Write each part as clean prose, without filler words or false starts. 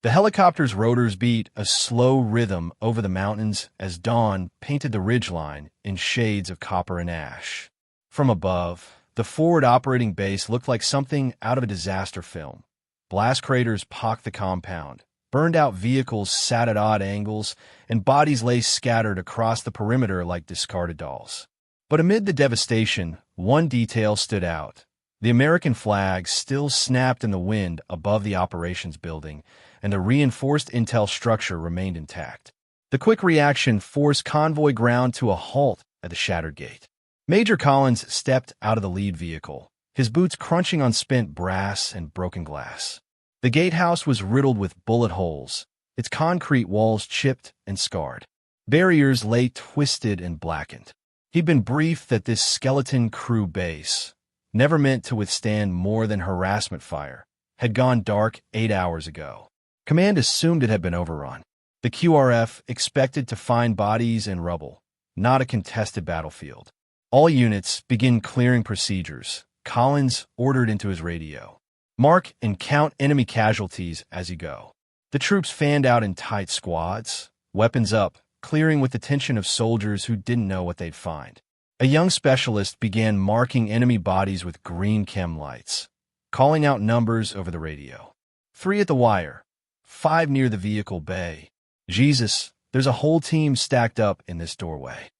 The helicopter's rotors beat a slow rhythm over the mountains as dawn painted the ridgeline in shades of copper and ash. From above, the forward operating base looked like something out of a disaster film. Blast craters pocked the compound. Burned-out vehicles sat at odd angles, and bodies lay scattered across the perimeter like discarded dolls. But amid the devastation, one detail stood out. The American flag still snapped in the wind above the operations building, and the reinforced intel structure remained intact. The quick reaction forced convoy ground to a halt at the shattered gate. Major Collins stepped out of the lead vehicle, his boots crunching on spent brass and broken glass. The gatehouse was riddled with bullet holes, its concrete walls chipped and scarred. Barriers lay twisted and blackened. He'd been briefed that this skeleton crew base, never meant to withstand more than harassment fire, had gone dark 8 hours ago. Command assumed it had been overrun. The QRF expected to find bodies and rubble, not a contested battlefield. All units begin clearing procedures, Collins ordered into his radio. Mark and count enemy casualties as you go. The troops fanned out in tight squads, weapons up, clearing with the tension of soldiers who didn't know what they'd find. A young specialist began marking enemy bodies with green chem lights, calling out numbers over the radio. 3 at the wire, 5 near the vehicle bay. Jesus, there's a whole team stacked up in this doorway.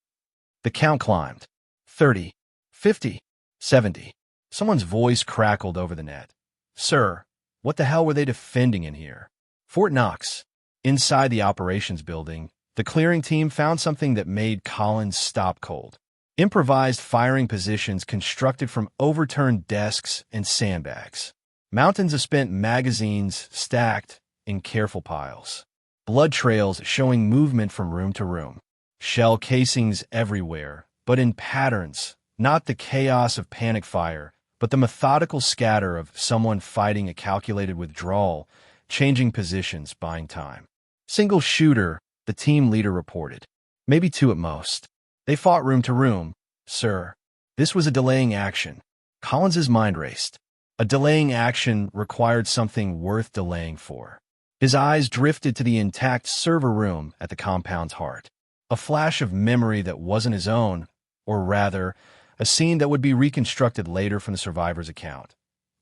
The count climbed. 30, 50, 70. Someone's voice crackled over the net. Sir, what the hell were they defending in here? Fort Knox. Inside the operations building, the clearing team found something that made Collins stop cold. Improvised firing positions constructed from overturned desks and sandbags. Mountains of spent magazines stacked in careful piles. Blood trails showing movement from room to room. Shell casings everywhere, but in patterns, not the chaos of panic fire, but the methodical scatter of someone fighting a calculated withdrawal, changing positions, buying time. Single shooter, the team leader reported. Maybe 2 at most. They fought room to room. Sir, this was a delaying action. Collins's mind raced. A delaying action required something worth delaying for. His eyes drifted to the intact server room at the compound's heart. A flash of memory that wasn't his own, or rather, a scene that would be reconstructed later from the survivor's account,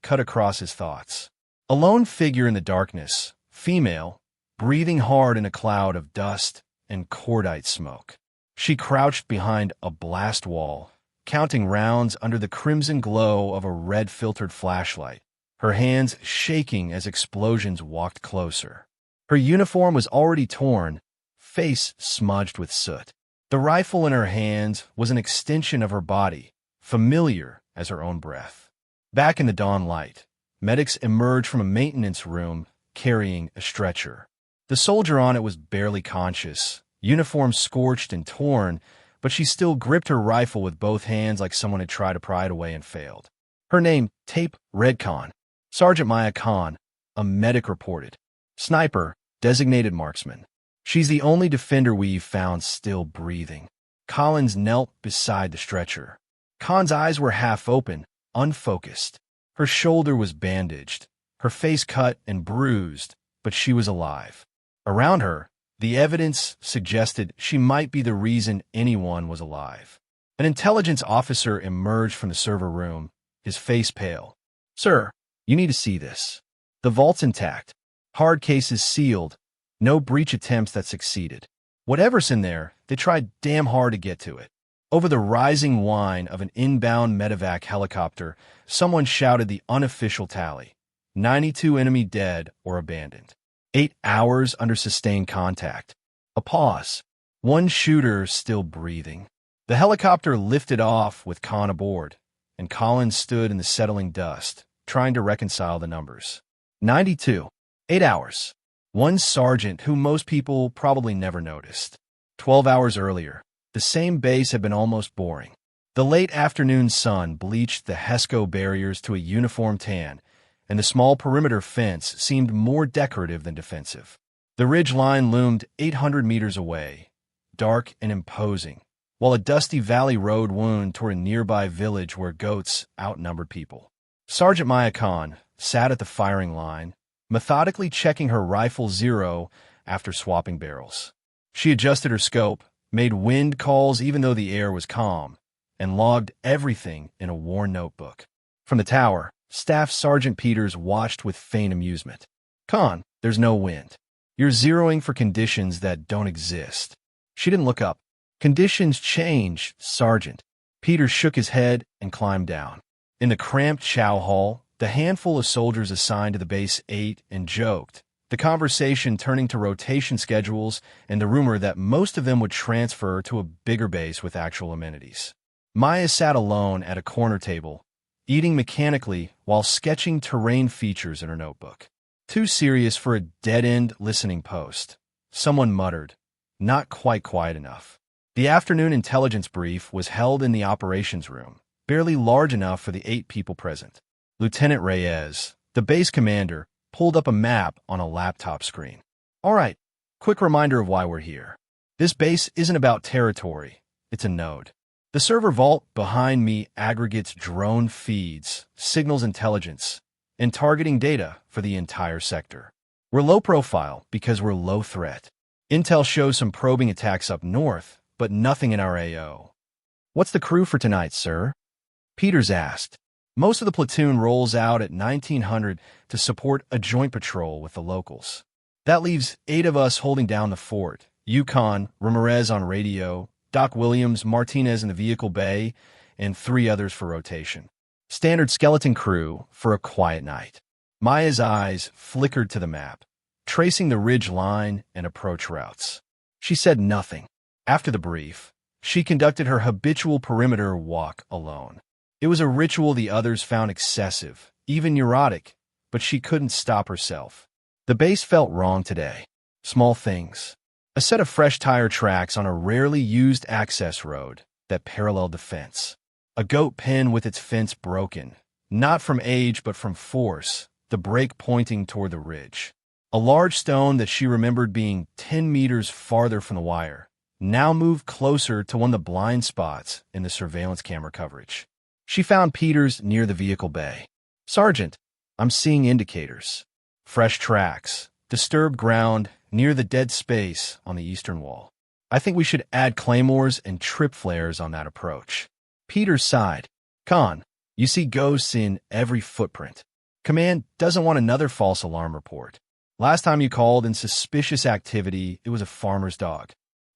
cut across his thoughts. A lone figure in the darkness, female, breathing hard in a cloud of dust and cordite smoke. She crouched behind a blast wall, counting rounds under the crimson glow of a red-filtered flashlight, her hands shaking as explosions walked closer. Her uniform was already torn, face smudged with soot. The rifle in her hands was an extension of her body, familiar as her own breath. Back in the dawn light, medics emerged from a maintenance room carrying a stretcher. The soldier on it was barely conscious, uniform scorched and torn, but she still gripped her rifle with both hands like someone had tried to pry it away and failed. Her name, Tape Redcon. Sergeant Maya Khan, a medic reported. Sniper, designated marksman. She's the only defender we've found still breathing. Collins knelt beside the stretcher. Khan's eyes were half open, unfocused. Her shoulder was bandaged, her face cut and bruised, but she was alive. Around her, the evidence suggested she might be the reason anyone was alive. An intelligence officer emerged from the server room, his face pale. Sir, you need to see this. The vault's intact. Hard cases sealed. No breach attempts that succeeded. Whatever's in there, they tried damn hard to get to it. Over the rising whine of an inbound medevac helicopter, someone shouted the unofficial tally. 92 enemy dead or abandoned. 8 hours under sustained contact. A pause. One shooter still breathing. The helicopter lifted off with Khan aboard, and Collins stood in the settling dust, trying to reconcile the numbers. 92. 8 hours. One sergeant who most people probably never noticed. 12 hours earlier, the same base had been almost boring. The late afternoon sun bleached the HESCO barriers to a uniform tan, and the small perimeter fence seemed more decorative than defensive. The ridge line loomed 800 meters away, dark and imposing, while a dusty valley road wound toward a nearby village where goats outnumbered people. Sergeant Maya Khan sat at the firing line, methodically checking her rifle zero after swapping barrels. She adjusted her scope, made wind calls even though the air was calm, and logged everything in a worn notebook. From the tower, Staff Sergeant Peters watched with faint amusement. "Con, there's no wind. You're zeroing for conditions that don't exist." She didn't look up. "Conditions change, Sergeant." Peters shook his head and climbed down. In the cramped chow hall, the handful of soldiers assigned to the base ate and joked, the conversation turning to rotation schedules and the rumor that most of them would transfer to a bigger base with actual amenities. Maya sat alone at a corner table, eating mechanically while sketching terrain features in her notebook. Too serious for a dead-end listening post. Someone muttered, "Not quite quiet enough." The afternoon intelligence brief was held in the operations room, barely large enough for the 8 people present. Lieutenant Reyes, the base commander, pulled up a map on a laptop screen. "All right, quick reminder of why we're here. This base isn't about territory, it's a node. The server vault behind me aggregates drone feeds, signals intelligence, and targeting data for the entire sector. We're low profile because we're low threat. Intel shows some probing attacks up north, but nothing in our AO. What's the crew for tonight, sir?" Peters asked. "Most of the platoon rolls out at 1900 to support a joint patrol with the locals. That leaves 8 of us holding down the fort. Yukon, Ramirez on radio, Doc Williams, Martinez in the vehicle bay, and 3 others for rotation. Standard skeleton crew for a quiet night." Maya's eyes flickered to the map, tracing the ridge line and approach routes. She said nothing. After the brief, she conducted her habitual perimeter walk alone. It was a ritual the others found excessive, even neurotic, but she couldn't stop herself. The base felt wrong today. Small things. A set of fresh tire tracks on a rarely used access road that paralleled the fence. A goat pen with its fence broken, not from age but from force, the break pointing toward the ridge. A large stone that she remembered being 10 meters farther from the wire now moved closer to one of the blind spots in the surveillance camera coverage. She found Peters near the vehicle bay. "Sergeant, I'm seeing indicators. Fresh tracks, disturbed ground near the dead space on the eastern wall. I think we should add claymores and trip flares on that approach." Peters sighed. "Con, you see ghosts in every footprint. Command doesn't want another false alarm report. Last time you called in suspicious activity, it was a farmer's dog.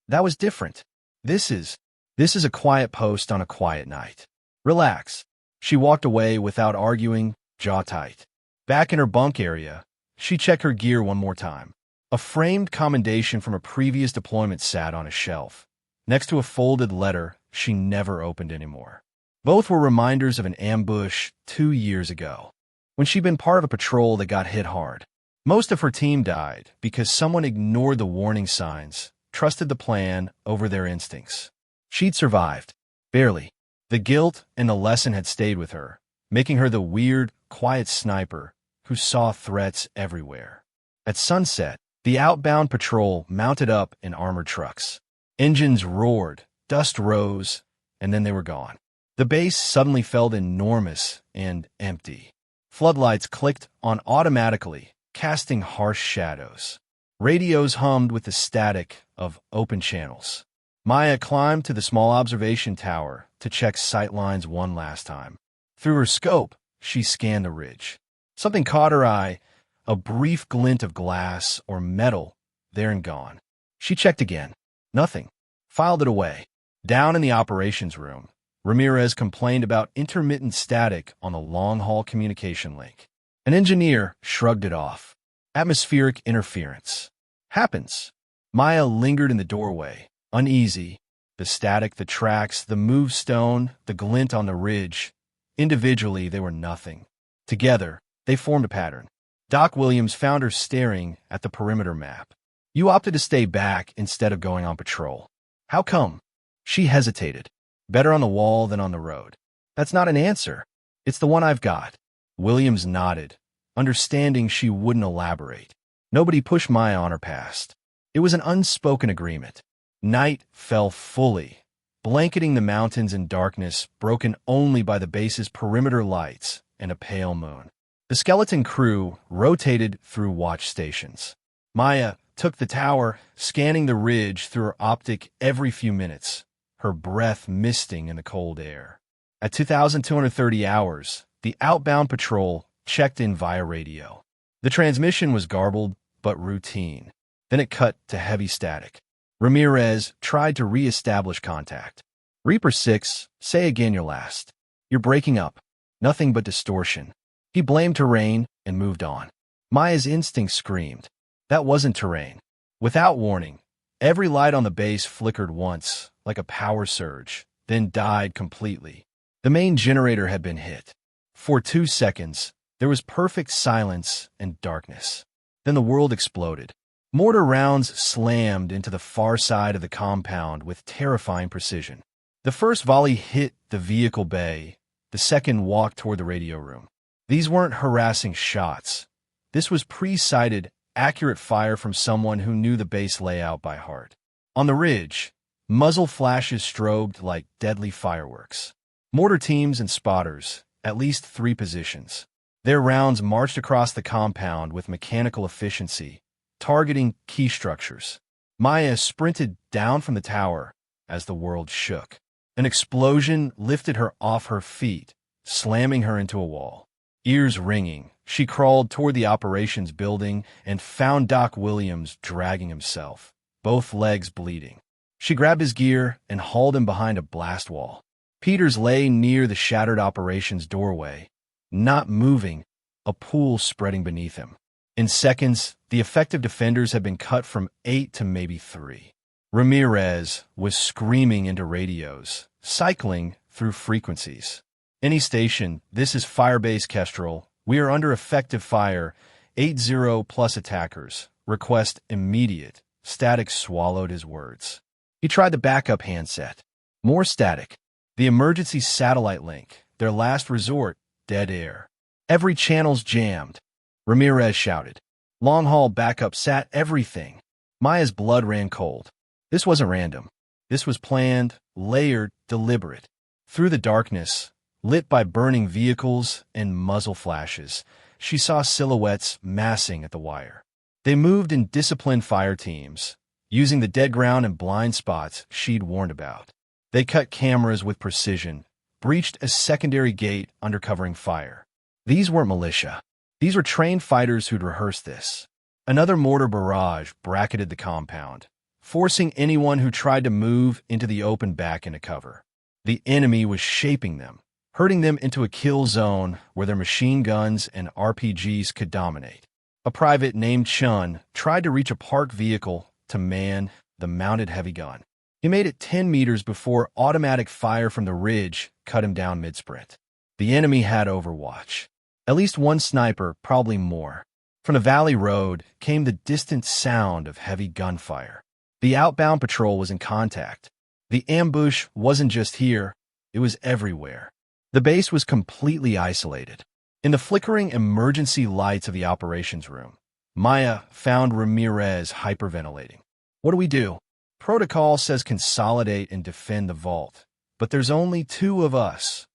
That was different. This is a quiet post on a quiet night. Relax." She walked away without arguing, jaw tight. Back in her bunk area, she checked her gear one more time. A framed commendation from a previous deployment sat on a shelf, next to a folded letter she never opened anymore. Both were reminders of an ambush 2 years ago, when she'd been part of a patrol that got hit hard. Most of her team died because someone ignored the warning signs, trusted the plan over their instincts. She'd survived. Barely. The guilt and the lesson had stayed with her, making her the weird, quiet sniper who saw threats everywhere. At sunset, the outbound patrol mounted up in armored trucks. Engines roared, dust rose, and then they were gone. The base suddenly felt enormous and empty. Floodlights clicked on automatically, casting harsh shadows. Radios hummed with the static of open channels. Maya climbed to the small observation tower to check sightlines one last time. Through her scope, she scanned the ridge. Something caught her eye, a brief glint of glass or metal, there and gone. She checked again. Nothing. Filed it away. Down in the operations room, Ramirez complained about intermittent static on the long-haul communication link. An engineer shrugged it off. Atmospheric interference. Happens. Maya lingered in the doorway, uneasy. The static, the tracks, the moved stone, the glint on the ridge. Individually, they were nothing. Together, they formed a pattern. Doc Williams found her staring at the perimeter map. "You opted to stay back instead of going on patrol. How come?" She hesitated. "Better on the wall than on the road." "That's not an answer. It's the one I've got." Williams nodded, understanding she wouldn't elaborate. Nobody pushed Maya on her past. It was an unspoken agreement. Night fell fully, blanketing the mountains in darkness broken only by the base's perimeter lights and a pale moon. The skeleton crew rotated through watch stations. Maya took the tower, scanning the ridge through her optic every few minutes, her breath misting in the cold air. At 2,230 hours, the outbound patrol checked in via radio. The transmission was garbled but routine. Then it cut to heavy static. Ramirez tried to re-establish contact. Reaper 6, say again your last. You're breaking up. Nothing but distortion. He blamed terrain and moved on. Maya's instinct screamed. That wasn't terrain. Without warning, every light on the base flickered once, like a power surge, then died completely. The main generator had been hit. For 2 seconds, there was perfect silence and darkness. Then the world exploded. Mortar rounds slammed into the far side of the compound with terrifying precision. The first volley hit the vehicle bay. The second walked toward the radio room. These weren't harassing shots. This was pre-sighted, accurate fire from someone who knew the base layout by heart. On the ridge, muzzle flashes strobed like deadly fireworks. Mortar teams and spotters, at least 3 positions. Their rounds marched across the compound with mechanical efficiency, targeting key structures. Maya sprinted down from the tower as the world shook. An explosion lifted her off her feet, slamming her into a wall. Ears ringing, she crawled toward the operations building and found Doc Williams dragging himself, both legs bleeding. She grabbed his gear and hauled him behind a blast wall. Peters lay near the shattered operations doorway, not moving, a pool spreading beneath him. In seconds, the effective defenders had been cut from 8 to maybe 3. Ramirez was screaming into radios, cycling through frequencies. Any station, this is Firebase Kestrel. We are under effective fire. 80 plus attackers. Request immediate. Static swallowed his words. He tried the backup handset. More static. The emergency satellite link. Their last resort. Dead air. Every channel's jammed. Ramirez shouted. Long-haul backup sat everything. Maya's blood ran cold. This wasn't random. This was planned, layered, deliberate. Through the darkness, lit by burning vehicles and muzzle flashes, she saw silhouettes massing at the wire. They moved in disciplined fire teams, using the dead ground and blind spots she'd warned about. They cut cameras with precision, breached a secondary gate under covering fire. These weren't militia. These were trained fighters who'd rehearsed this. Another mortar barrage bracketed the compound, forcing anyone who tried to move into the open back into cover. The enemy was shaping them, herding them into a kill zone where their machine guns and RPGs could dominate. A private named Chun tried to reach a parked vehicle to man the mounted heavy gun. He made it 10 meters before automatic fire from the ridge cut him down mid-sprint. The enemy had overwatch. At least one sniper, probably more. From the valley road came the distant sound of heavy gunfire. The outbound patrol was in contact. The ambush wasn't just here, it was everywhere. The base was completely isolated. In the flickering emergency lights of the operations room, Maya found Ramirez hyperventilating. What do we do? Protocol says consolidate and defend the vault, but there's only 2 of us.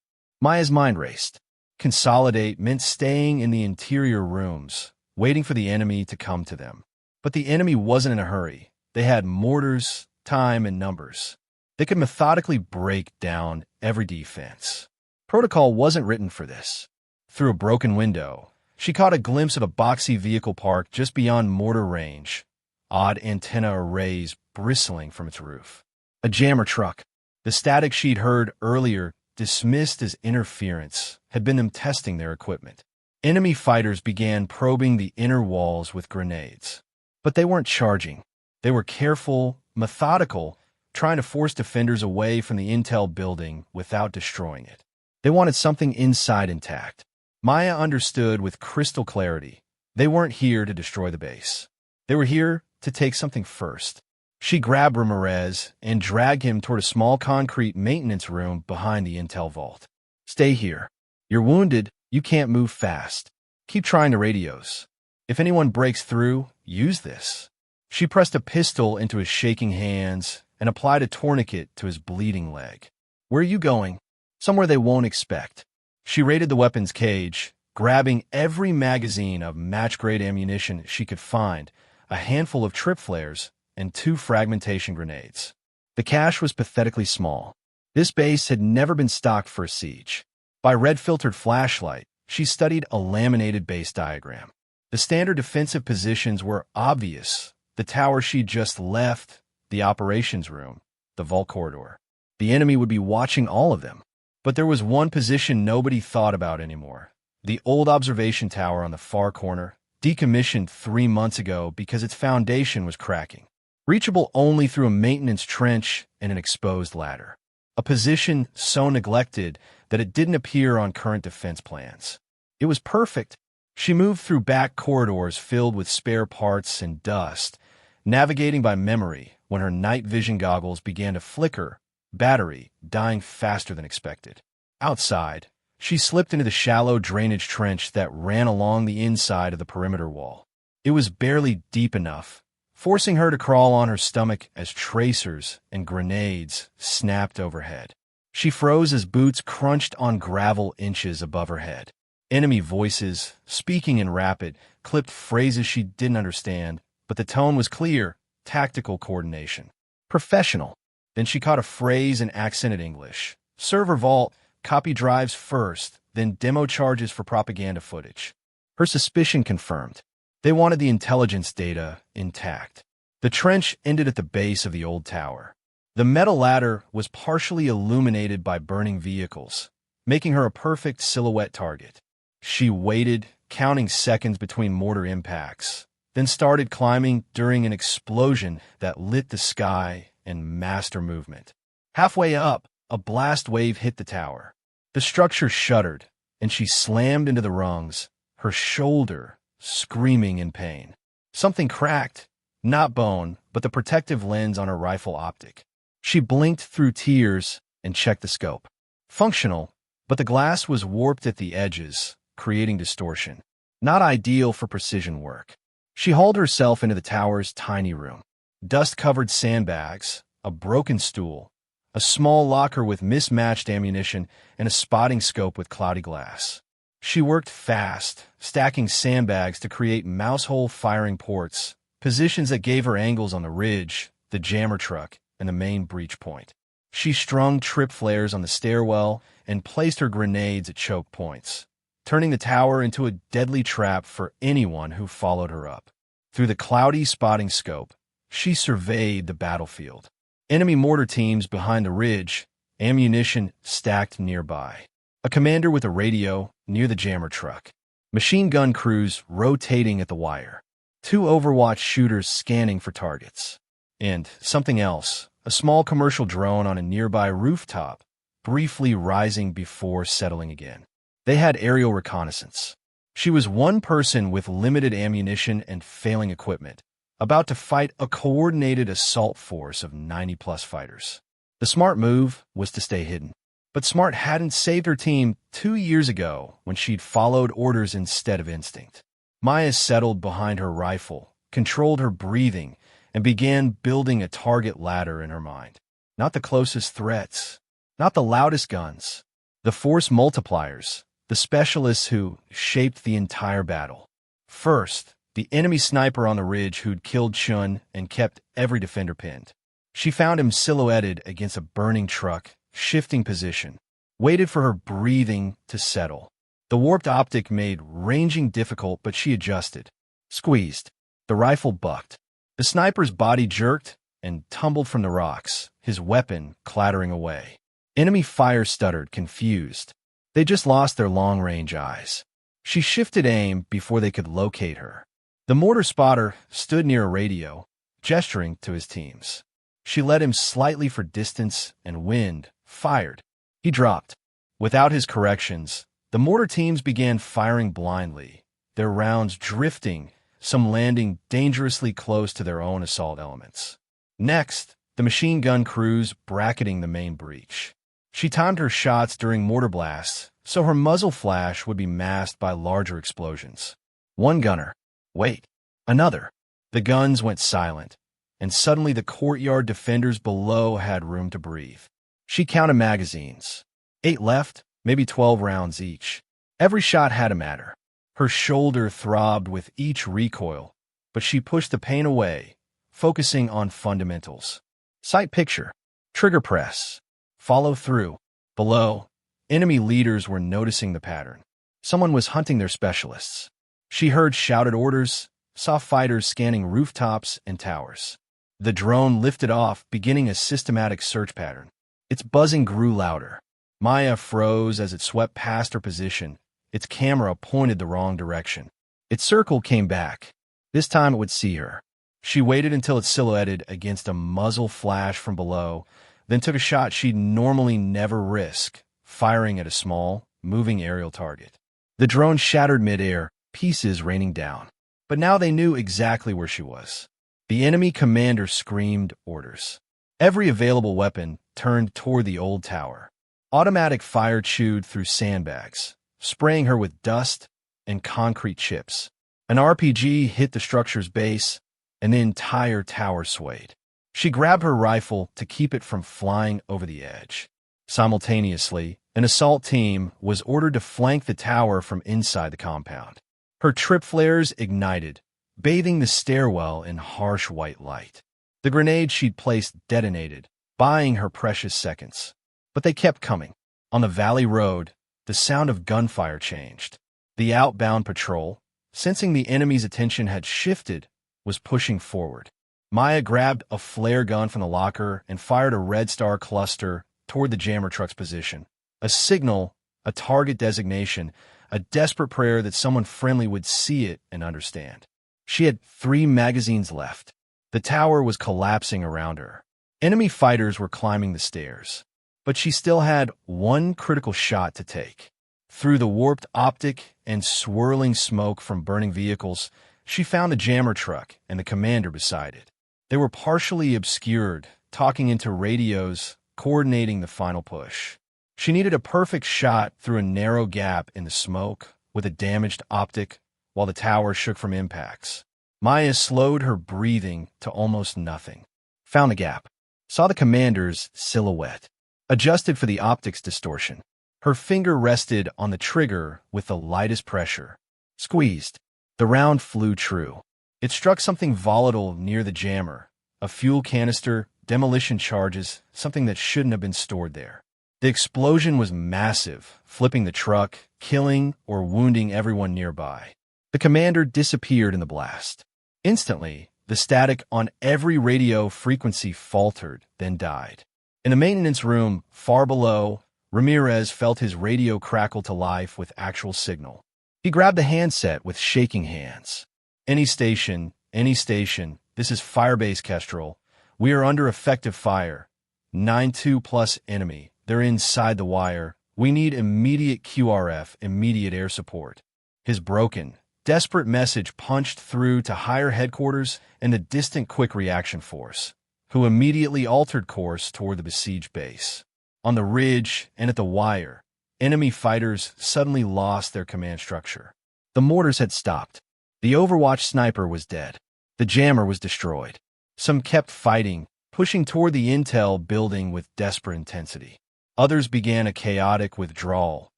Maya's mind raced. Consolidate meant staying in the interior rooms, waiting for the enemy to come to them. But the enemy wasn't in a hurry. They had mortars, time, and numbers. They could methodically break down every defense. Protocol wasn't written for this. Through a broken window, she caught a glimpse of a boxy vehicle parked just beyond mortar range, odd antenna arrays bristling from its roof. A jammer truck. The static she'd heard earlier, dismissed as interference, had been them testing their equipment. Enemy fighters began probing the inner walls with grenades. But they weren't charging. They were careful, methodical, trying to force defenders away from the intel building without destroying it. They wanted something inside intact. Maya understood with crystal clarity. They weren't here to destroy the base. They were here to take something first. She grabbed Ramirez and dragged him toward a small concrete maintenance room behind the intel vault. Stay here. You're wounded. You can't move fast. Keep trying the radios. If anyone breaks through, use this. She pressed a pistol into his shaking hands and applied a tourniquet to his bleeding leg. Where are you going? Somewhere they won't expect. She raided the weapons cage, grabbing every magazine of match-grade ammunition she could find, a handful of trip flares, and 2 fragmentation grenades. The cache was pathetically small. This base had never been stocked for a siege. By red-filtered flashlight, she studied a laminated base diagram. The standard defensive positions were obvious: the tower she'd just left, the operations room, the vault corridor. The enemy would be watching all of them. But there was one position nobody thought about anymore: the old observation tower on the far corner, decommissioned 3 months ago because its foundation was cracking. Reachable only through a maintenance trench and an exposed ladder. A position so neglected that it didn't appear on current defense plans. It was perfect. She moved through back corridors filled with spare parts and dust, navigating by memory when her night vision goggles began to flicker, battery dying faster than expected. Outside, she slipped into the shallow drainage trench that ran along the inside of the perimeter wall. It was barely deep enough, forcing her to crawl on her stomach as tracers and grenades snapped overhead. She froze as boots crunched on gravel inches above her head. Enemy voices, speaking in rapid, clipped phrases she didn't understand, but the tone was clear: tactical coordination. Professional. Then she caught a phrase in accented English. Server vault, copy drives first, then demo charges for propaganda footage. Her suspicion confirmed. They wanted the intelligence data intact. The trench ended at the base of the old tower. The metal ladder was partially illuminated by burning vehicles, making her a perfect silhouette target. She waited, counting seconds between mortar impacts, then started climbing during an explosion that lit the sky and masked her movement. Halfway up, a blast wave hit the tower. The structure shuddered, and she slammed into the rungs, her shoulder screaming in pain. Something cracked, not bone, but the protective lens on her rifle optic. She blinked through tears and checked the scope. Functional, but the glass was warped at the edges, creating distortion. Not ideal for precision work. She hauled herself into the tower's tiny room. Dust-covered sandbags, a broken stool, a small locker with mismatched ammunition, and a spotting scope with cloudy glass. She worked fast, stacking sandbags to create mousehole firing ports, positions that gave her angles on the ridge, the jammer truck, and the main breach point. She strung trip flares on the stairwell and placed her grenades at choke points, turning the tower into a deadly trap for anyone who followed her up. Through the cloudy spotting scope, she surveyed the battlefield. Enemy mortar teams behind the ridge, ammunition stacked nearby. A commander with a radio near the jammer truck. Machine gun crews rotating at the wire. 2 Overwatch shooters scanning for targets. And something else, a small commercial drone on a nearby rooftop, briefly rising before settling again. They had aerial reconnaissance. She was one person with limited ammunition and failing equipment, about to fight a coordinated assault force of 90-plus fighters. The smart move was to stay hidden. But Smart hadn't saved her team 2 years ago when she'd followed orders instead of instinct. Maya settled behind her rifle, controlled her breathing, and began building a target ladder in her mind. Not the closest threats, not the loudest guns, the force multipliers, the specialists who shaped the entire battle. First, the enemy sniper on the ridge who'd killed Chun and kept every defender pinned. She found him silhouetted against a burning truck, shifting position, waited for her breathing to settle. The warped optic made ranging difficult, but she adjusted. Squeezed. The rifle bucked. The sniper's body jerked and tumbled from the rocks, his weapon clattering away. Enemy fire stuttered, confused. They just lost their long-range eyes. She shifted aim before they could locate her. The mortar spotter stood near a radio, gesturing to his teams. She led him slightly for distance and wind, fired. He dropped. Without his corrections, the mortar teams began firing blindly, their rounds drifting, some landing dangerously close to their own assault elements. Next, the machine gun crews bracketing the main breach. She timed her shots during mortar blasts, so her muzzle flash would be masked by larger explosions. One gunner. Wait. Another. The guns went silent, and suddenly the courtyard defenders below had room to breathe. She counted magazines. 8 left, maybe 12 rounds each. Every shot had a matter. Her shoulder throbbed with each recoil, but she pushed the pain away, focusing on fundamentals. Sight picture, trigger press, follow through. Below, enemy leaders were noticing the pattern. Someone was hunting their specialists. She heard shouted orders, saw fighters scanning rooftops and towers. The drone lifted off, beginning a systematic search pattern. Its buzzing grew louder. Maya froze as it swept past her position. Its camera pointed the wrong direction. Its circle came back. This time it would see her. She waited until it silhouetted against a muzzle flash from below, then took a shot she'd normally never risk, firing at a small, moving aerial target. The drone shattered midair, pieces raining down. But now they knew exactly where she was. The enemy commander screamed orders. Every available weapon turned toward the old tower. Automatic fire chewed through sandbags, spraying her with dust and concrete chips. An RPG hit the structure's base, and the entire tower swayed. She grabbed her rifle to keep it from flying over the edge. Simultaneously, an assault team was ordered to flank the tower from inside the compound. Her trip flares ignited, bathing the stairwell in harsh white light. The grenade she'd placed detonated, buying her precious seconds. But they kept coming. On the valley road, the sound of gunfire changed. The outbound patrol, sensing the enemy's attention had shifted, was pushing forward. Maya grabbed a flare gun from the locker and fired a Red Star cluster toward the jammer truck's position. A signal, a target designation, a desperate prayer that someone friendly would see it and understand. She had 3 magazines left. The tower was collapsing around her. Enemy fighters were climbing the stairs. But she still had one critical shot to take. Through the warped optic and swirling smoke from burning vehicles, she found the jammer truck and the commander beside it. They were partially obscured, talking into radios, coordinating the final push. She needed a perfect shot through a narrow gap in the smoke with a damaged optic while the tower shook from impacts. Maya slowed her breathing to almost nothing. Found the gap. Saw the commander's silhouette. Adjusted for the optics distortion. Her finger rested on the trigger with the lightest pressure. Squeezed. The round flew true. It struck something volatile near the jammer. A fuel canister, demolition charges, something that shouldn't have been stored there. The explosion was massive, flipping the truck, killing or wounding everyone nearby. The commander disappeared in the blast. Instantly, the static on every radio frequency faltered, then died. In the maintenance room, far below, Ramirez felt his radio crackle to life with actual signal. He grabbed the handset with shaking hands. Any station, this is Firebase Kestrel. We are under effective fire. 9-2 plus enemy. They're inside the wire. We need immediate QRF, immediate air support. His broken, desperate message punched through to higher headquarters and the distant quick reaction force, who immediately altered course toward the besieged base. On the ridge and at the wire, enemy fighters suddenly lost their command structure. The mortars had stopped. The Overwatch sniper was dead. The jammer was destroyed. Some kept fighting, pushing toward the intel building with desperate intensity. Others began a chaotic withdrawal,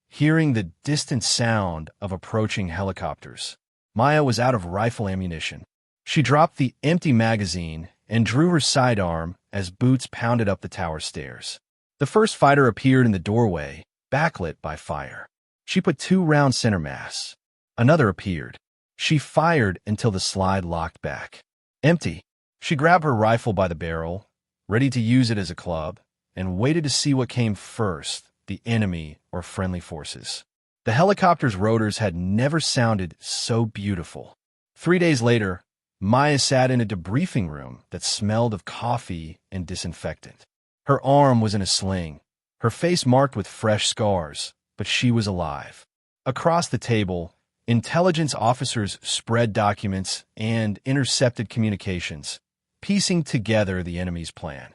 hearing the distant sound of approaching helicopters. Maya was out of rifle ammunition. She dropped the empty magazine and drew her sidearm as boots pounded up the tower stairs. The first fighter appeared in the doorway, backlit by fire. She put 2 round center mass. Another appeared. She fired until the slide locked back. Empty. She grabbed her rifle by the barrel, ready to use it as a club, and waited to see what came first, the enemy or friendly forces. The helicopter's rotors had never sounded so beautiful. 3 days later, Maya sat in a debriefing room that smelled of coffee and disinfectant. Her arm was in a sling, her face marked with fresh scars, but she was alive. Across the table, intelligence officers spread documents and intercepted communications, piecing together the enemy's plan.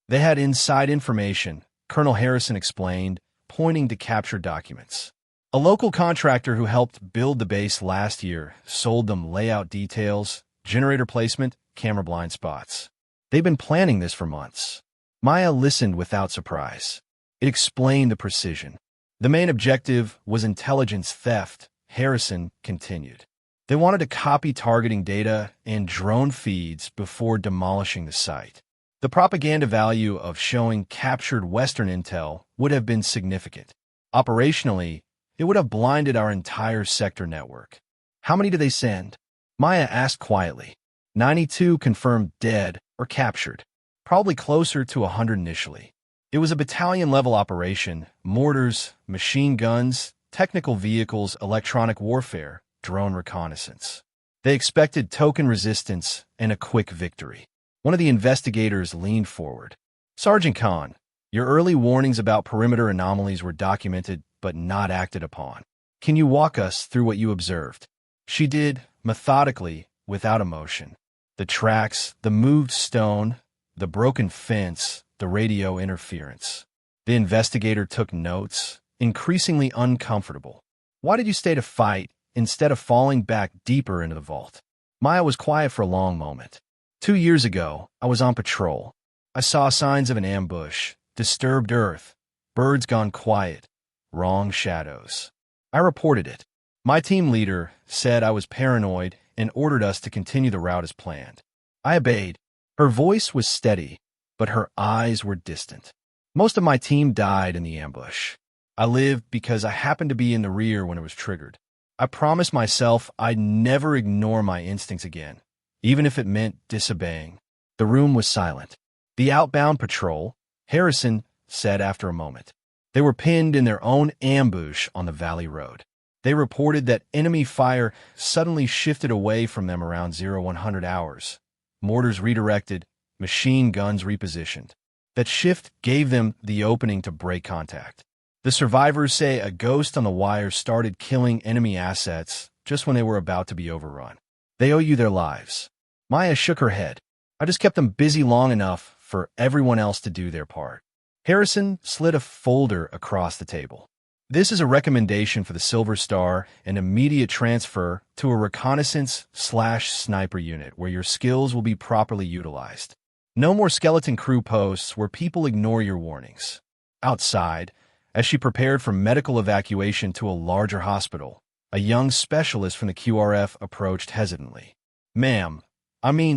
They had inside information, Colonel Harrison explained, pointing to captured documents. A local contractor who helped build the base last year sold them layout details, generator placement, camera blind spots. They've been planning this for months. Maya listened without surprise. It explained the precision. The main objective was intelligence theft, Harrison continued. They wanted to copy targeting data and drone feeds before demolishing the site. The propaganda value of showing captured Western intel would have been significant. Operationally, it would have blinded our entire sector network. How many did they send? Maya asked quietly. 92 confirmed dead or captured, probably closer to 100 initially. It was a battalion-level operation: mortars, machine guns, technical vehicles, electronic warfare, drone reconnaissance. They expected token resistance and a quick victory. One of the investigators leaned forward. Sergeant Khan, your early warnings about perimeter anomalies were documented but not acted upon. Can you walk us through what you observed? She did, methodically, without emotion. The tracks, the moved stone, the broken fence, the radio interference. The investigator took notes, increasingly uncomfortable. Why did you stay to fight instead of falling back deeper into the vault? Maya was quiet for a long moment. 2 years ago, I was on patrol. I saw signs of an ambush, disturbed earth, birds gone quiet, wrong shadows. I reported it. My team leader said I was paranoid and ordered us to continue the route as planned. I obeyed. Her voice was steady, but her eyes were distant. Most of my team died in the ambush. I lived because I happened to be in the rear when it was triggered. I promised myself I'd never ignore my instincts again, even if it meant disobeying. The room was silent. The outbound patrol, Harrison said after a moment. They were pinned in their own ambush on the valley road. They reported that enemy fire suddenly shifted away from them around 0100 hours. Mortars redirected, machine guns repositioned. That shift gave them the opening to break contact. The survivors say a ghost on the wire started killing enemy assets just when they were about to be overrun. They owe you their lives. Maya shook her head. I just kept them busy long enough for everyone else to do their part. Harrison slid a folder across the table. This is a recommendation for the Silver Star and immediate transfer to a reconnaissance/sniper unit where your skills will be properly utilized. No more skeleton crew posts where people ignore your warnings. Outside, as she prepared for medical evacuation to a larger hospital, a young specialist from the QRF approached hesitantly. Ma'am,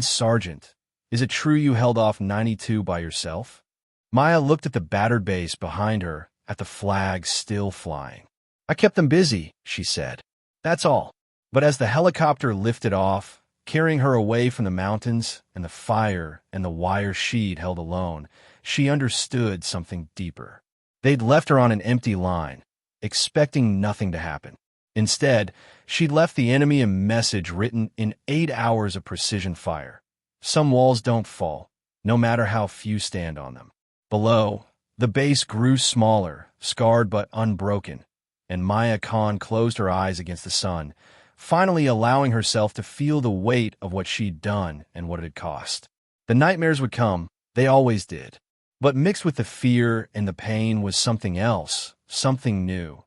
Sergeant, is it true you held off 92 by yourself? Maya looked at the battered base behind her, at the flag still flying. I kept them busy, she said. That's all. But as the helicopter lifted off, carrying her away from the mountains and the fire and the wire she'd held alone, she understood something deeper. They'd left her on an empty line, expecting nothing to happen. Instead, she'd left the enemy a message written in 8 hours of precision fire. Some walls don't fall, no matter how few stand on them. Below, the base grew smaller, scarred but unbroken, and Maya Khan closed her eyes against the sun, finally allowing herself to feel the weight of what she'd done and what it had cost. The nightmares would come, they always did. But mixed with the fear and the pain was something else, something new.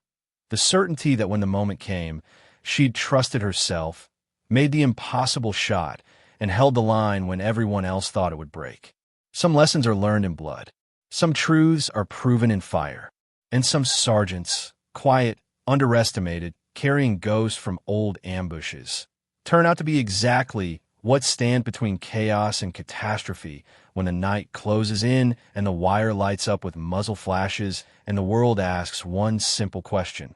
The certainty that when the moment came, she'd trusted herself, made the impossible shot, and held the line when everyone else thought it would break. Some lessons are learned in blood. Some truths are proven in fire. And some sergeants, quiet, underestimated, carrying ghosts from old ambushes, turn out to be exactly what stand between chaos and catastrophe when the night closes in and the wire lights up with muzzle flashes and the world asks one simple question.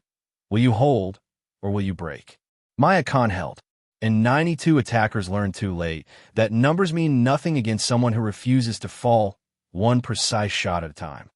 Will you hold or will you break? Maya Khan held, and 92 attackers learned too late that numbers mean nothing against someone who refuses to fall one precise shot at a time.